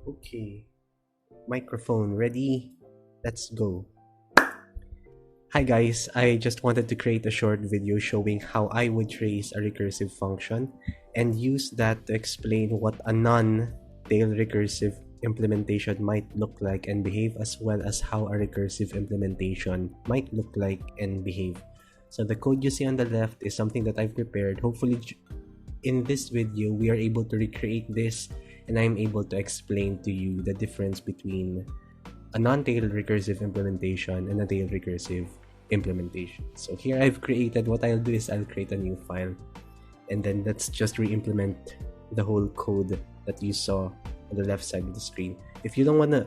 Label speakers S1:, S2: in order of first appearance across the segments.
S1: Okay, microphone ready? Let's go. Hi guys, I just wanted to create a short video showing how I would trace a recursive function and use that to explain what a non-tail recursive implementation might look like and behave, as well as how a recursive implementation might look like and behave. So the code you see on the left is something that I've prepared. Hopefully in this video we are able to recreate this and I'm able to explain to you the difference between a non-tail recursive implementation and a tail recursive implementation. So here I've created, what I'll do is I'll create a new file and then let's just re-implement the whole code that you saw on the left side of the screen. If you don't wanna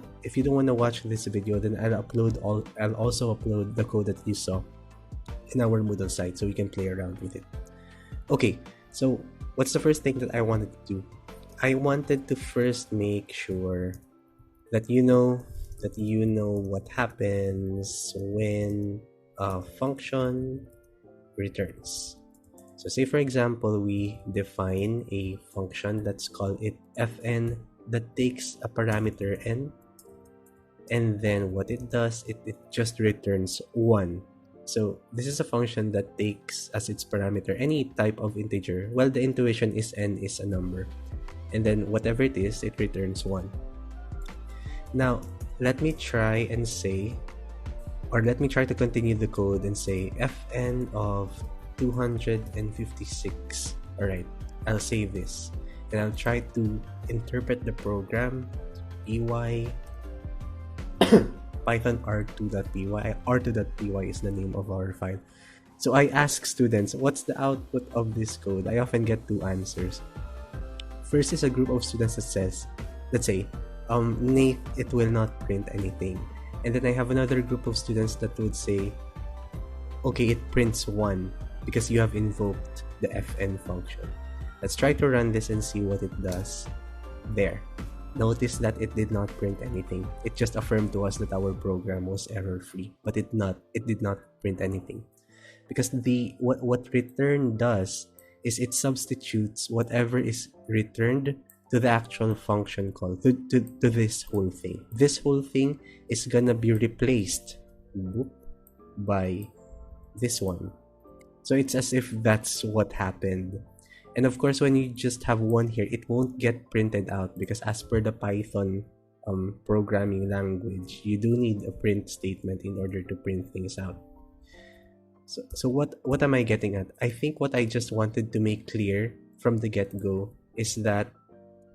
S1: watch this video, then I'll also upload the code that you saw in our Moodle site so you can play around with it. Okay, so what's the first thing that I wanted to do? I wanted to first make sure that you know what happens when a function returns. So say for example, we define a function, let's call it fn, that takes a parameter n, and then what it does, it just returns 1. So this is a function that takes as its parameter any type of integer. Well, the intuition is n is a number, and then whatever it is, it returns 1. Now let me try to continue the code and say fn of 256. Alright, I'll save this and I'll try to interpret the program. py python r2.py. r2.py is the name of our file. So I ask students, what's the output of this code? I often get two answers. First is a group of students that says, let's say, Nate, it will not print anything. And then I have another group of students that would say, okay, it prints 1 because you have invoked the fn function. Let's try to run this and see what it does. There. Notice that it did not print anything. It just affirmed to us that our program was error-free, but it did not print anything. Because what return does is it substitutes whatever is returned to the actual function call, to this whole thing. This whole thing is gonna be replaced by this one. So it's as if that's what happened. And of course, when you just have 1 here, it won't get printed out because as per the Python programming language, you do need a print statement in order to print things out. So what am I getting at? I think what I just wanted to make clear from the get-go is that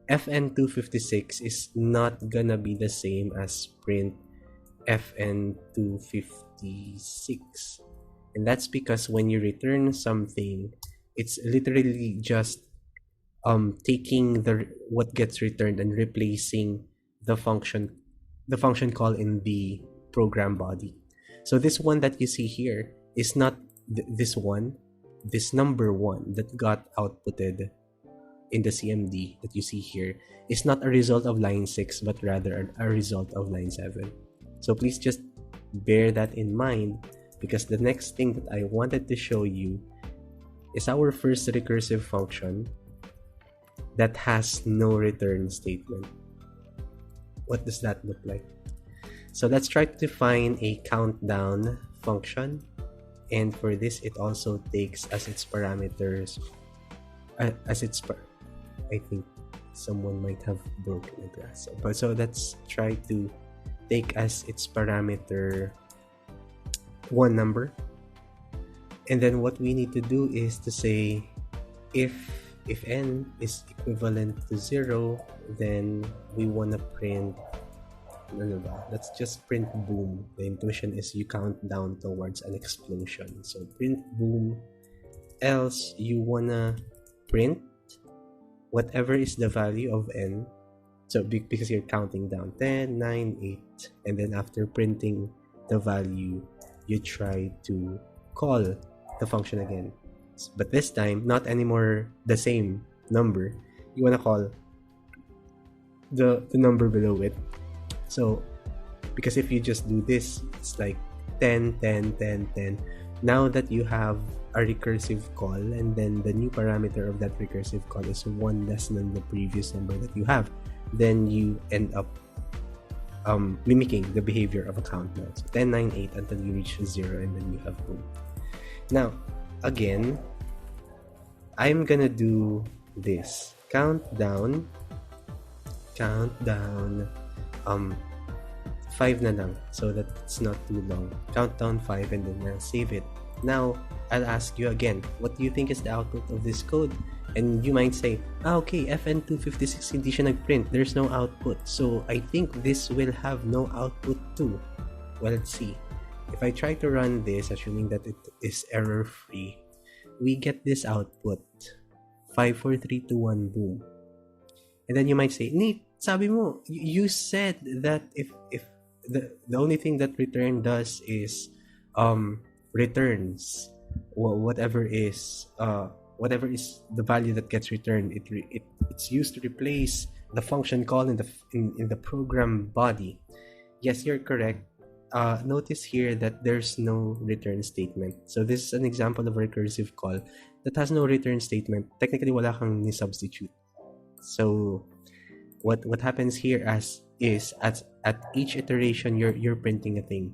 S1: fn256 is not gonna be the same as print fn256. And that's because when you return something, it's literally just taking what gets returned and replacing the function call in the program body. So this one that you see here is not this number 1 that got outputted in the CMD that you see here is not a result of line 6 but rather a result of line 7. So please just bear that in mind, because the next thing that I wanted to show you is our first recursive function that has no return statement. What does that look like? So let's try to define a countdown function, and for this it also takes as its parameters I think someone might have broken the glass. But so let's try to take as its parameter 1 number, and then what we need to do is to say if n is equivalent to 0, then we want to print, let's just print boom. The intuition is you count down towards an explosion, so print boom. Else you wanna print whatever is the value of n, so because you're counting down 10, 9, 8, and then after printing the value you try to call the function again, but this time not anymore the same number. You want to call the number below it. So because if you just do this, it's like 10, 10, 10, 10. Now that you have a recursive call, and then the new parameter of that recursive call is 1 less than the previous number that you have, then you end up mimicking the behavior of a count now. So 10, 9, 8 until you reach 0, and then you have boom. Now, again, I'm gonna do this. Countdown, 5 na lang, so that it's not too long. Count down 5 and then I'll save it. Now, I'll ask you again, what do you think is the output of this code? And you might say, okay, FN256 hindi siya nag-print. There's no output. So, I think this will have no output too. Well, let's see. If I try to run this, assuming that it is error-free, we get this output. 5, 4, 3, 2, 1, boom. And then you might say, Nate, sabi mo, you said that if the only thing that return does is returns whatever is the value that gets returned. It's used to replace the function call in the program body. Yes, you're correct. Notice here that there's no return statement. So this is an example of a recursive call that has no return statement. Technically, wala kang ni-substitute. So what happens here is at each iteration you're printing a thing,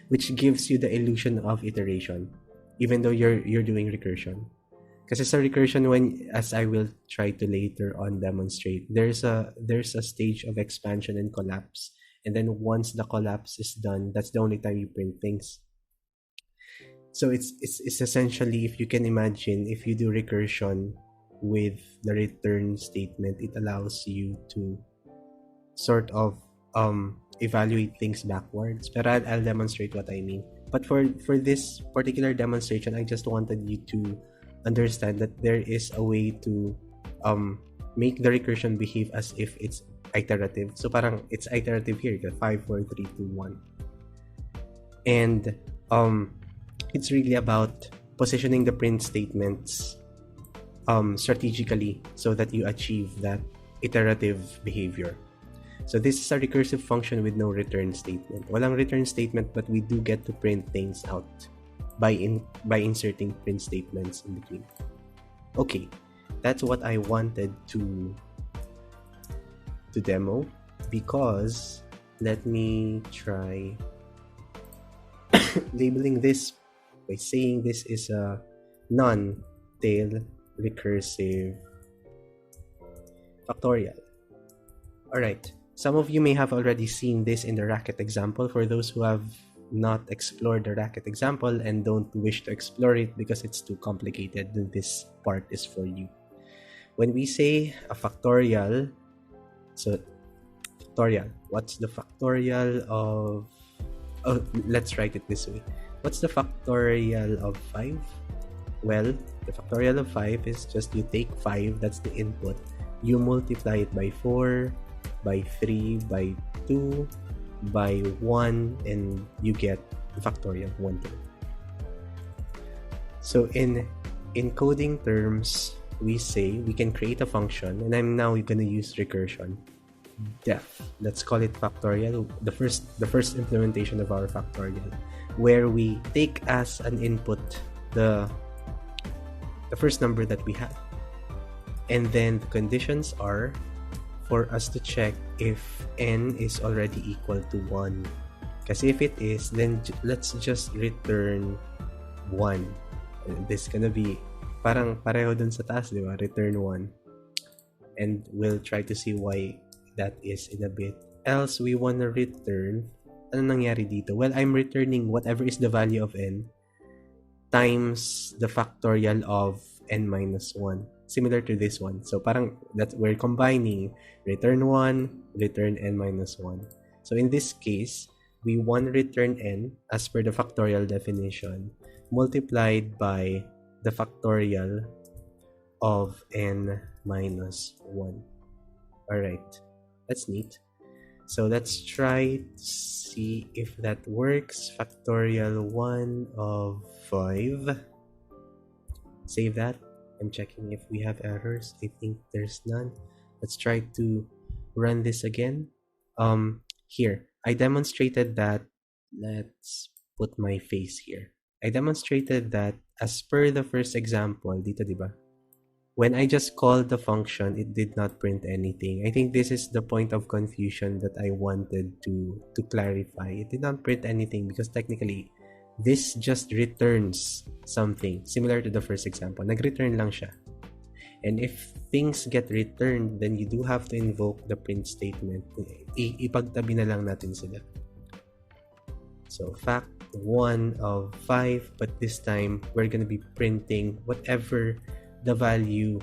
S1: which gives you the illusion of iteration, even though you're doing recursion. Because it's a recursion when, as I will try to later on demonstrate, there's a stage of expansion and collapse, and then once the collapse is done, that's the only time you print things. So it's essentially, if you can imagine, if you do recursion with the return statement, it allows you to sort of evaluate things backwards. But I'll demonstrate what I mean. But for this particular demonstration, I just wanted you to understand that there is a way to make the recursion behave as if it's iterative. So parang it's iterative here, 5, 4, 3, 2, 1. And it's really about positioning the print statements strategically so that you achieve that iterative behavior. So this is a recursive function with no return statement. Walang return statement, but we do get to print things out by inserting print statements in between. Okay, that's what I wanted to demo, because let me try labeling this by saying this is a non-tail-recursive factorial. Alright, some of you may have already seen this in the racket example. For those who have not explored the racket example and don't wish to explore it because it's too complicated, then this part is for you. When we say a factorial, so factorial, what's the factorial of... Oh, let's write it this way. What's the factorial of 5? Well, the factorial of 5 is just you take 5, that's the input, you multiply it by 4, by 3, by 2, by 1, and you get the factorial 1 2. So in coding terms, we say we can create a function, and I'm now going to use recursion. Def, let's call it factorial, the first implementation of our factorial, where we take as an input the first number that we have, and then the conditions are for us to check if n is already equal to 1. Because if it is, then let's just return 1. This is gonna be parang pareho dun sa taas, di ba? Return 1. And we'll try to see why that is in a bit. Else, we wanna return, ano nangyari dito? Well, I'm returning whatever is the value of n times the factorial of n minus 1. Similar to this one. So parang that we're combining return 1, return n minus 1. So in this case, we want return n as per the factorial definition multiplied by the factorial of n minus 1. Alright, that's neat. So let's try to see if that works. Factorial 1 of 5. Save that. I'm checking if we have errors. I think there's none. Let's try to run this again. Here, I demonstrated that. Let's put my face here. I demonstrated that as per the first example, dito, diba? when I just called the function, it did not print anything. I think this is the point of confusion that I wanted to clarify. It did not print anything because technically, this just returns something similar to the first example. Nag-return lang siya. And if things get returned, then you do have to invoke the print statement. Ipagtabi na lang natin sila. So fact 1 of 5, but this time we're gonna be printing whatever value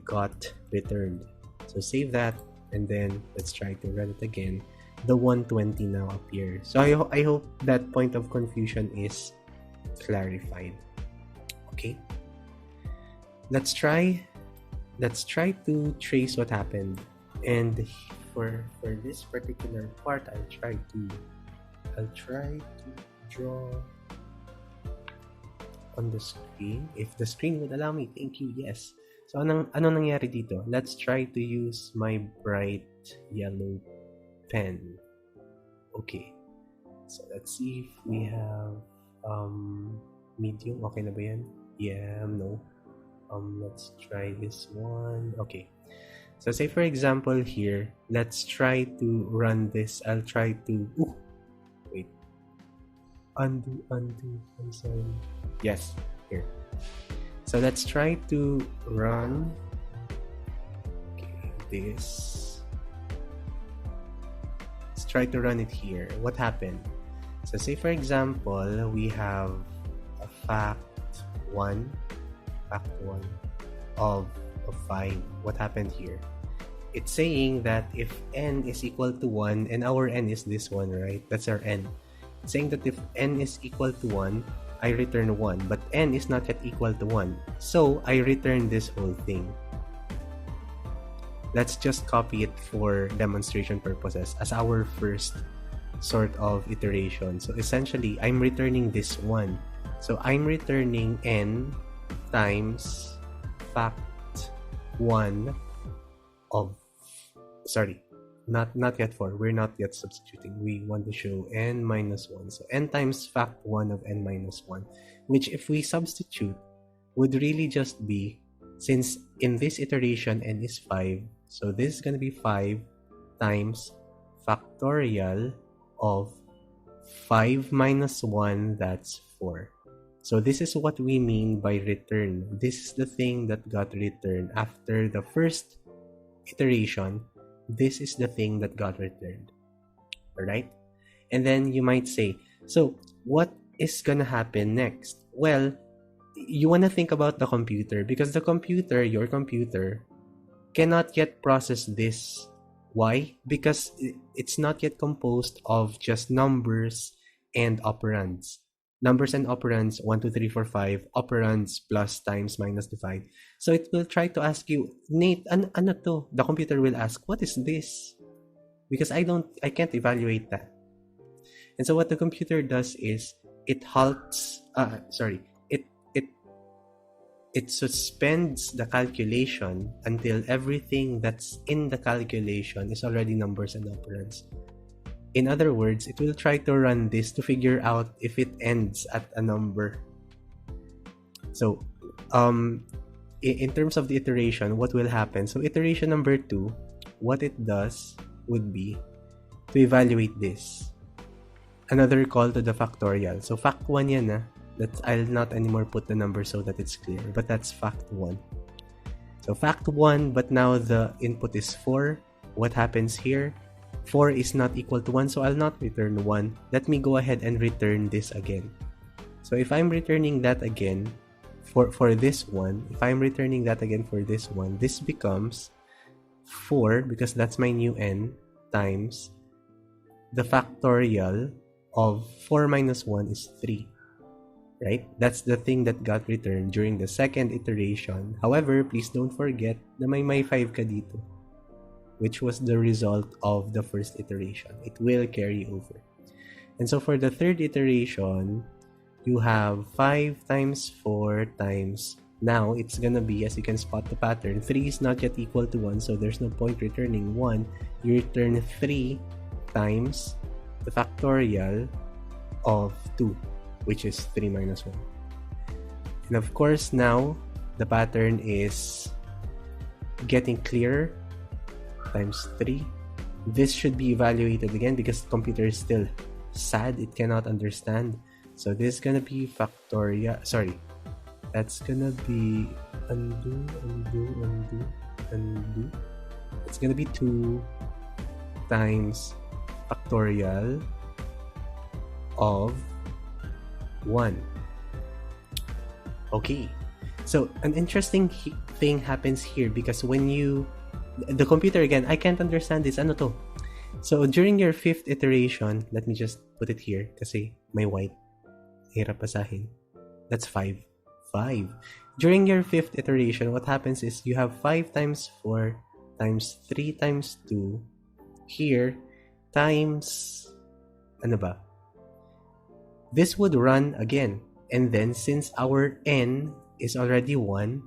S1: got returned. So save that, and then let's try to run it again. The 120 now appears. So I hope that point of confusion is clarified. Okay. Let's try to trace what happened. And for this particular part, I'll try to draw on the screen. If the screen would allow me, thank you, yes. So ano nangyari dito? Let's try to use my bright yellow pen. Okay. So let's see if we have medium. Okay na ba yan? Yeah, no. Let's try this one. Okay. So say for example here, let's try to run this. I'll try to wait. Undo. I'm sorry. Yes, here. So let's try to run this. Let's try to run it here. What happened? So say for example, we have a fact 1 of 5. What happened here? It's saying that if n is equal to 1, and our n is this one, right? That's our n. It's saying that if n is equal to 1, I return 1, but n is not yet equal to 1. So I return this whole thing. Let's just copy it for demonstration purposes as our first sort of iteration. So essentially, I'm returning this 1. So I'm returning n times fact 1 of, sorry, not yet 4. We're not yet substituting. We want to show n minus 1. So n times fact 1 of n minus 1, which if we substitute would really just be, since in this iteration n is 5, so this is going to be 5 times factorial of 5 minus 1, that's 4. So this is what we mean by return. This is the thing that got returned after the first iteration. This is the thing that got returned. Alright? And then you might say, so what is gonna happen next? Well, you wanna think about the computer, because the computer, your computer, cannot yet process this. Why? Because it's not yet composed of just numbers and operands. Numbers and operands, 1, 2, 3, 4, 5, operands plus, times, minus, divide. So it will try to ask you, Nate, ano to? The computer will ask, what is this? Because I can't evaluate that. And so what the computer does is, it suspends the calculation until everything that's in the calculation is already numbers and operands. In other words, it will try to run this to figure out if it ends at a number. So, in terms of the iteration, what will happen? So, iteration number 2, what it does would be to evaluate this. Another call to the factorial. So, fact 1 yan na. I'll not anymore put the number so that it's clear, but that's fact 1. So, fact 1, but now the input is 4. What happens here? 4 is not equal to 1, so I'll not return 1. Let me go ahead and return this again. So if I'm returning that again for this one, this becomes 4, because that's my new n, times the factorial of 4 minus 1 is 3. Right? That's the thing that got returned during the second iteration. However, please don't forget na may 5 ka dito, which was the result of the first iteration. It will carry over. And so for the third iteration, you have 5 times 4 times, now it's gonna be, as you can spot the pattern, 3 is not yet equal to 1, so there's no point returning 1. You return 3 times the factorial of 2, which is 3 minus 1. And of course, now the pattern is getting clearer times 3. This should be evaluated again because the computer is still sad, it cannot understand. So this is gonna be factorial, sorry, that's gonna be undo. It's gonna be 2 times factorial of 1. Okay, so an interesting thing happens here because when the computer again, I can't understand this, ano to? So during your 5th iteration, let me just put it here kasi may white, hirap basahin. That's 5. During your 5th iteration, what happens is you have 5 times 4 times 3 times 2 here times, ano ba? This would run again. And then since our n is already 1,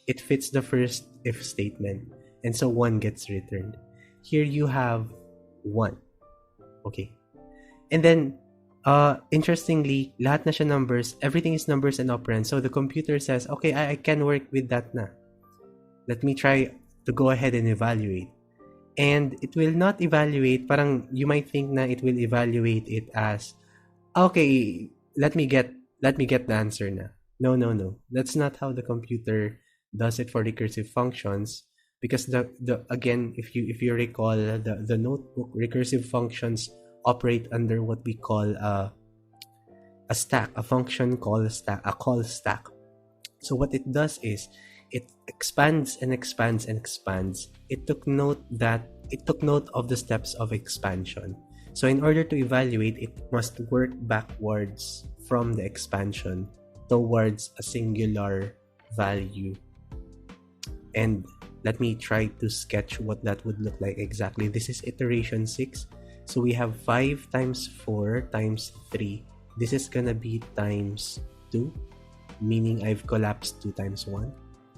S1: it fits the first if statement. And so 1 gets returned. Here you have 1. Okay. And then, interestingly, lahat na siya numbers. Everything is numbers and operands. So the computer says, okay, I can work with that na. Let me try to go ahead and evaluate. And it will not evaluate, parang you might think na it will evaluate it as, okay, let me get the answer na. No. That's not how the computer does it for recursive functions. Because the again, if you recall, the notebook recursive functions operate under what we call a stack, a function called a call stack. So what it does is it expands and expands and expands. It took note of the steps of expansion. So in order to evaluate, it must work backwards from the expansion towards a singular value. And let me try to sketch what that would look like exactly. This is iteration 6. So we have 5 times 4 times 3. This is gonna be times 2, meaning I've collapsed 2 times 1.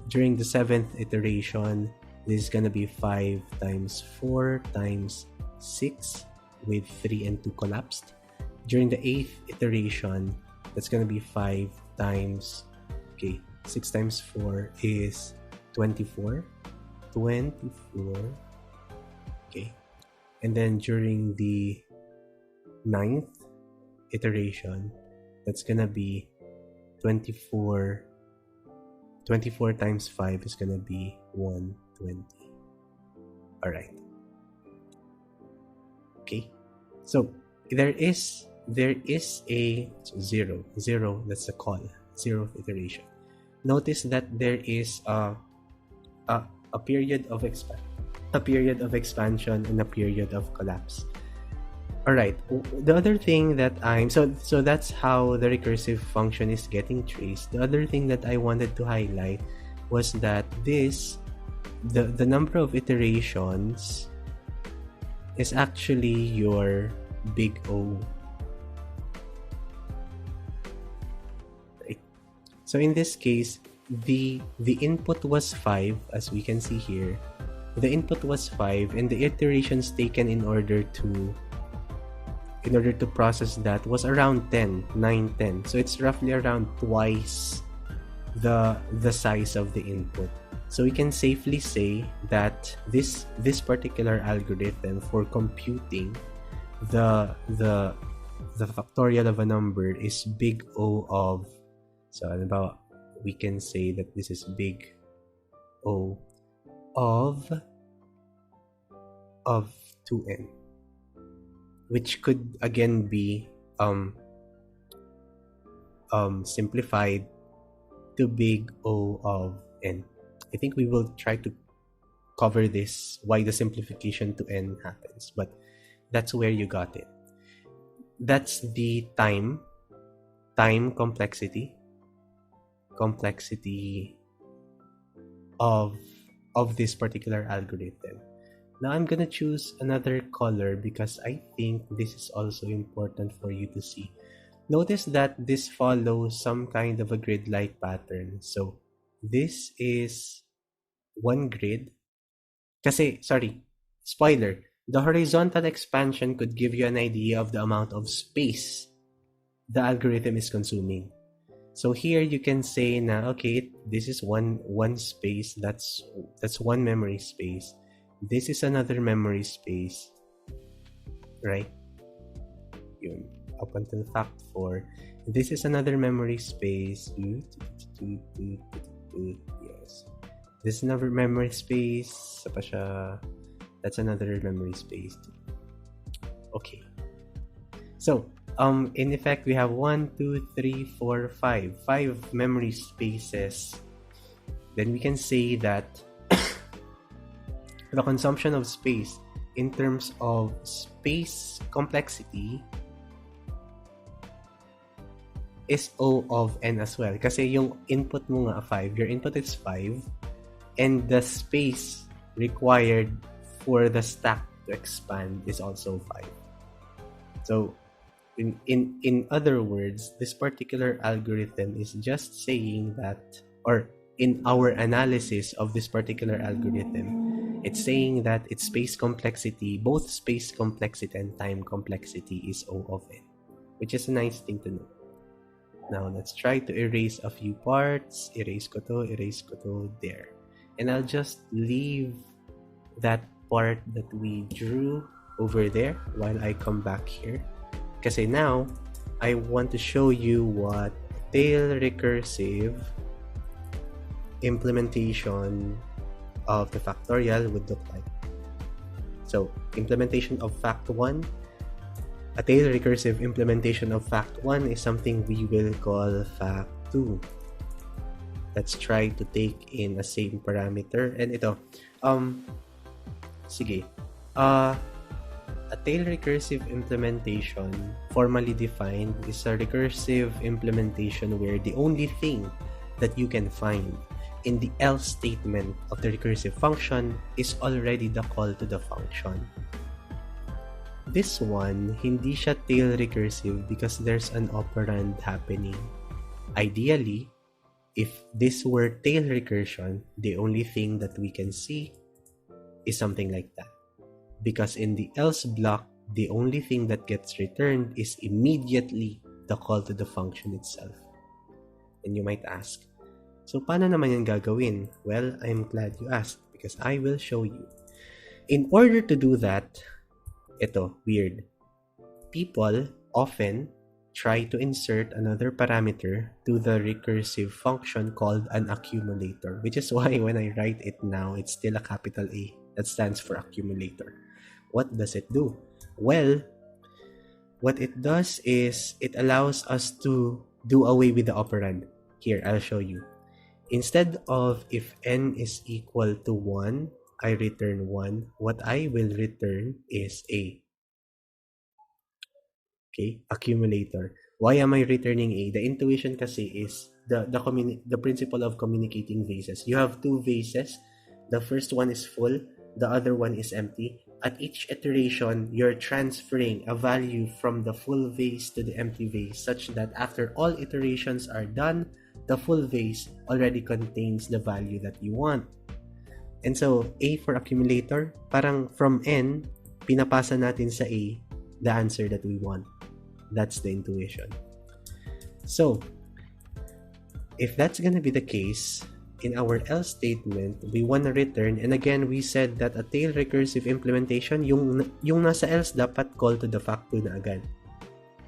S1: During the 7th iteration, this is gonna be 5 times 4 times 6 with 3 and 2 collapsed. During the 8th iteration, that's gonna be 5 times, 6 times 4 is 24. Okay. And then during the 9th iteration, that's gonna be 24. 24 times 5 is gonna be 120. Alright. Okay. So there is a 0. That's the call. 0th iteration. Notice that there is a period of expansion and a period of collapse. Alright, the other thing that so that's how the recursive function is getting traced. The other thing that I wanted to highlight was that the number of iterations is actually your big O. Right? So in this case, the input was 5, as we can see here. The input was 5, and the iterations taken in order to process that was around 10. So it's roughly around twice the size of the input. So we can safely say that this particular algorithm for computing the factorial of a number is big O of, so about, we can say that this is big O of 2n, which could again be simplified to big O of n. I think we will try to cover this, why the simplification to n happens, but that's where you got it. That's the time complexity of this particular algorithm. Now I'm gonna choose another color because I think this is also important for you to see. Notice that this follows some kind of a grid-like pattern. So this is one grid. Sorry, spoiler. The horizontal expansion could give you an idea of the amount of space the algorithm is consuming. So here you can say na, okay, this is one space, that's one memory space. This is another memory space, right? Yun, up until fact 4. This is another memory space. Yes. This is another memory space. Isa pa siya. That's another memory space. Okay. So, in effect, we have 1, 2, 3, 4, 5. 5 memory spaces. Then we can say that the consumption of space in terms of space complexity is O of n as well. Kasi yung input mo nga 5, your input is 5, and the space required for the stack to expand is also 5. So, in other words, this particular algorithm is just saying that, or in our analysis of this particular algorithm, it's saying that its space complexity, both space complexity and time complexity, is O of n, which is a nice thing to know. Now, let's try to erase a few parts. Erase ko to, there. And I'll just leave that part that we drew over there while I come back here. Kasi now, I want to show you what Tail-Recursive implementation of the factorial would look like. So, implementation of fact 1. A Tail-Recursive implementation of fact 1 is something we will call fact 2. Let's try to take in a same parameter. And ito, sige. A Tail-Recursive implementation, formally defined, is a recursive implementation where the only thing that you can find in the else statement of the recursive function is already the call to the function. This one, hindi siya tail-recursive because there's an operand happening. Ideally, if this were tail recursion, the only thing that we can see is something like that. Because in the else block, the only thing that gets returned is immediately the call to the function itself. And you might ask, so paano naman yan gagawin? Well, I'm glad you asked because I will show you. In order to do that, ito, weird. People often try to insert another parameter to the recursive function called an accumulator, which is why when I write it now, it's still a capital A. That stands for accumulator. What does it do? Well, what it does is it allows us to do away with the operand. Here, I'll show you. Instead of if n is equal to 1, I return 1. What I will return is A. Okay, accumulator. Why am I returning A? The intuition kasi is the principle of communicating vases. You have two vases. The first one is full. The other one is empty. At each iteration, you're transferring a value from the full vase to the empty vase such that after all iterations are done, the full vase already contains the value that you want. And so, A for accumulator, parang from N, pinapasa natin sa A the answer that we want. That's the intuition. So, if that's gonna be the case, in our else statement, we want to return, and again, we said that a tail recursive implementation, yung nasa else dapat call to the fact 2 na agad.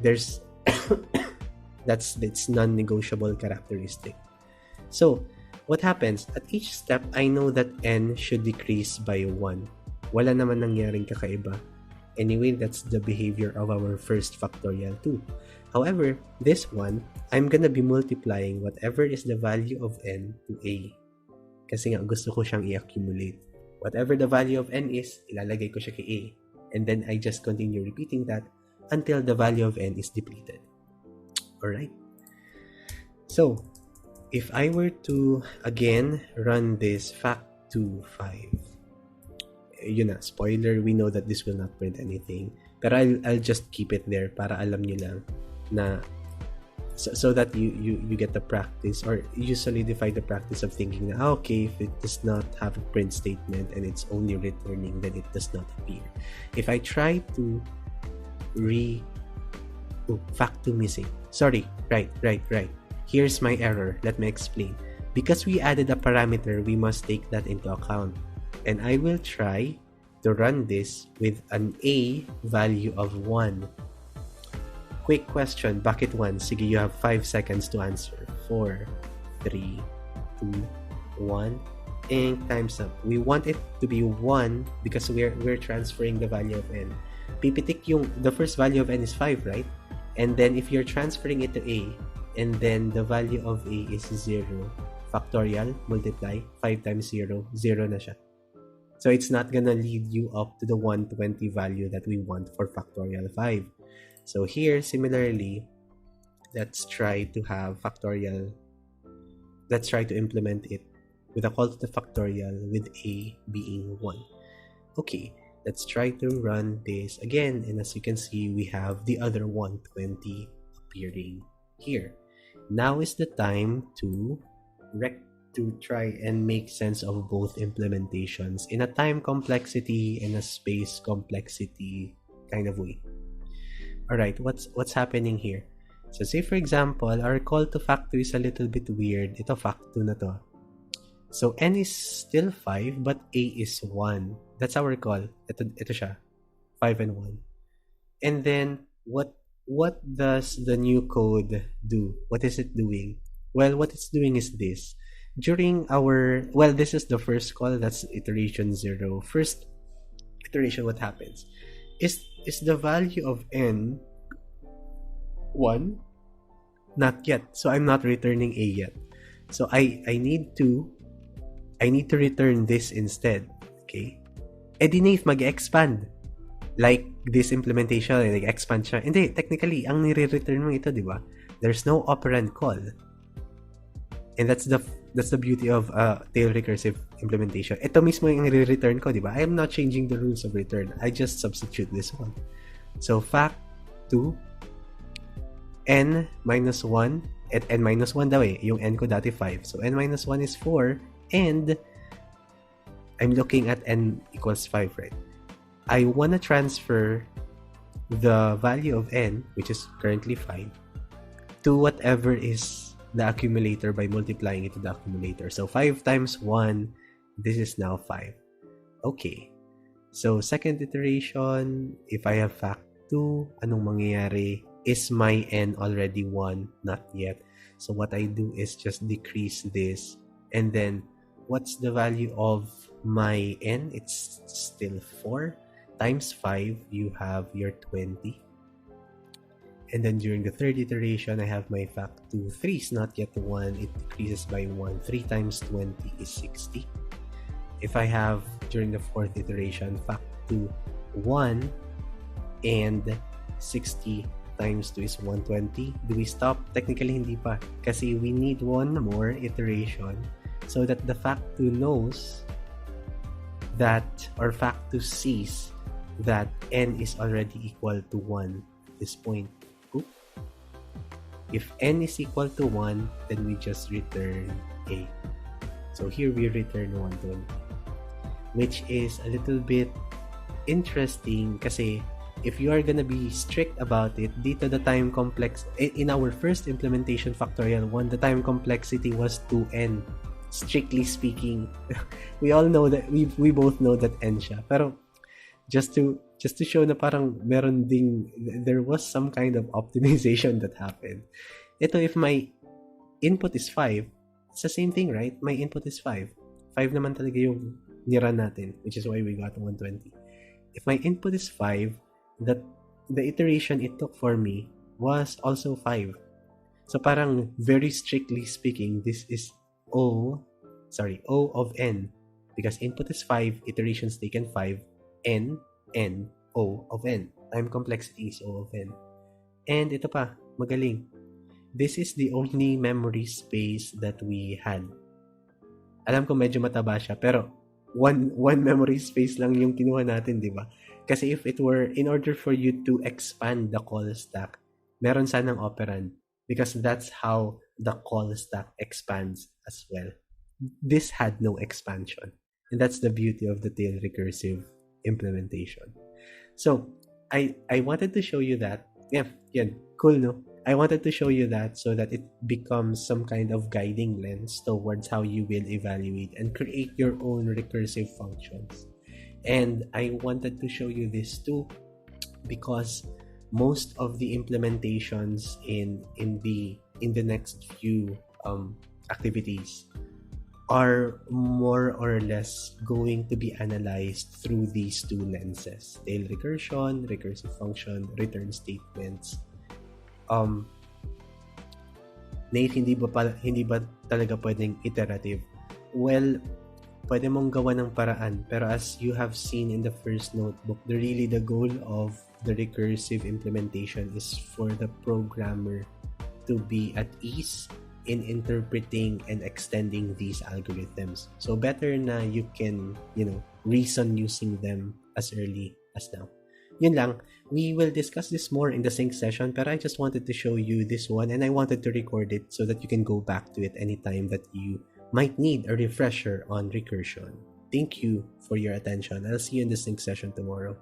S1: There's it's non-negotiable characteristic. So, what happens? At each step, I know that n should decrease by 1. Wala naman nangyaring kakaiba. Anyway, that's the behavior of our first factorial too. However, this one, I'm gonna be multiplying whatever is the value of n to A. Kasi nga, gusto ko siyang i-accumulate. Whatever the value of n is, ilalagay ko siya kay A. And then I just continue repeating that until the value of n is depleted. Alright? So, if I were to, again, run this fact25, yun na, spoiler, we know that this will not print anything. Pero I'll just keep it there para alam nyo lang na so that you get the practice, or you solidify the practice of thinking na, okay, if it does not have a print statement and it's only returning, then it does not appear. If I try to fact2 missing. Sorry, right. Here's my error. Let me explain. Because we added a parameter, we must take that into account. And I will try to run this with an A value of 1. Quick question, bakit 1? Sige, you have 5 seconds to answer. 4, 3, 2, 1, and time's up. We want it to be 1 because we're transferring the value of n. Pipitik the first value of n is 5, right? And then if you're transferring it to a, and then the value of a is 0, factorial, multiply, 5 times 0, 0 na siya. So it's not gonna lead you up to the 120 value that we want for factorial 5. So here, similarly, let's try to have factorial. Let's try to implement it with a call to the factorial with a being 1. Okay, let's try to run this again. And as you can see, we have the other 120 appearing here. Now is the time to try and make sense of both implementations in a time complexity and a space complexity kind of way. Alright, what's happening here? So say for example, our call to factor is a little bit weird. Ito facto na to. So n is still 5 but a is 1. That's our call. Ito siya. 5 and 1. And then what does the new code do? What is it doing? Well, what it's doing is this. During this is the first call, that's iteration 0. First iteration, what happens? Is the value of n 1? Not yet. So I'm not returning a yet. So I need to return this instead. Okay? Eh di na if mag-expand. Like this implementation, like expand siya. Hindi, technically, ang nire-return mo ito, di ba? There's no operand call. And that's the beauty of Tail-Recursive implementation. Ito mismo yung nire-return ko, di ba? I am not changing the rules of return. I just substitute this one. So fact 2 n minus 1 at n minus 1 daw eh. Yung n ko dati 5. So n minus 1 is 4 and I'm looking at n equals 5, right? I want to transfer the value of n, which is currently 5, to whatever is the accumulator by multiplying it to the accumulator. So 5 times 1, this is now 5. Okay. So second iteration, if I have fact 2, anong mangyayari? Is my n already 1? Not yet. So what I do is just decrease this. And then, what's the value of my n? It's still 4. Times 5, you have your 20. And then during the third iteration, I have my fact 2. 3 is not yet 1. It decreases by 1. 3 times 20 is 60. If I have, during the fourth iteration, fact 2, 1, and 60 times 2 is 120. Do we stop? Technically, hindi pa. Kasi we need one more iteration so that the fact 2 knows that, or fact 2 sees that n is already equal to 1 at this point. Oop. If n is equal to 1, then we just return a. So here we return 120, which is a little bit interesting kasi if you are gonna be strict about it, dito the time complex, in our first implementation factorial 1, the time complexity was 2n. Strictly speaking, we all know that, we both know that n siya. Pero just to show na parang meron ding, there was some kind of optimization that happened. Ito, if my input is 5, it's the same thing, right? My input is 5. 5 naman talaga yung niran natin, which is why we got 120. If my input is 5, that the iteration it took for me was also 5. So parang very strictly speaking, this is O of n, because input is 5, iterations taken 5, n, O of n. Time complexity is O of n. And ito pa, magaling. This is the only memory space that we had. Alam ko medyo mataba siya, pero one memory space lang yung kinuha natin, di ba? Kasi if it were, in order for you to expand the call stack, meron sanang operand, because that's how the call stack expands as well. This had no expansion. And that's the beauty of the Tail-Recursive implementation. So, I wanted to show you that. Yeah, yan. Cool, no? I wanted to show you that so that it becomes some kind of guiding lens towards how you will evaluate and create your own recursive functions. And I wanted to show you this too because most of the implementations in the next few activities are more or less going to be analyzed through these two lenses: tail recursion, recursive function, return statements. Nate, hindi ba talaga pwedeng iterative? Well, pwede mong gawa ng paraan, pero as you have seen in the first notebook, the goal of the recursive implementation is for the programmer to be at ease in interpreting and extending these algorithms. So better na you can, reason using them as early as now. Yun lang. We will discuss this more in the sync session, but I just wanted to show you this one and I wanted to record it so that you can go back to it anytime that you might need a refresher on recursion. Thank you for your attention. I'll see you in the sync session tomorrow.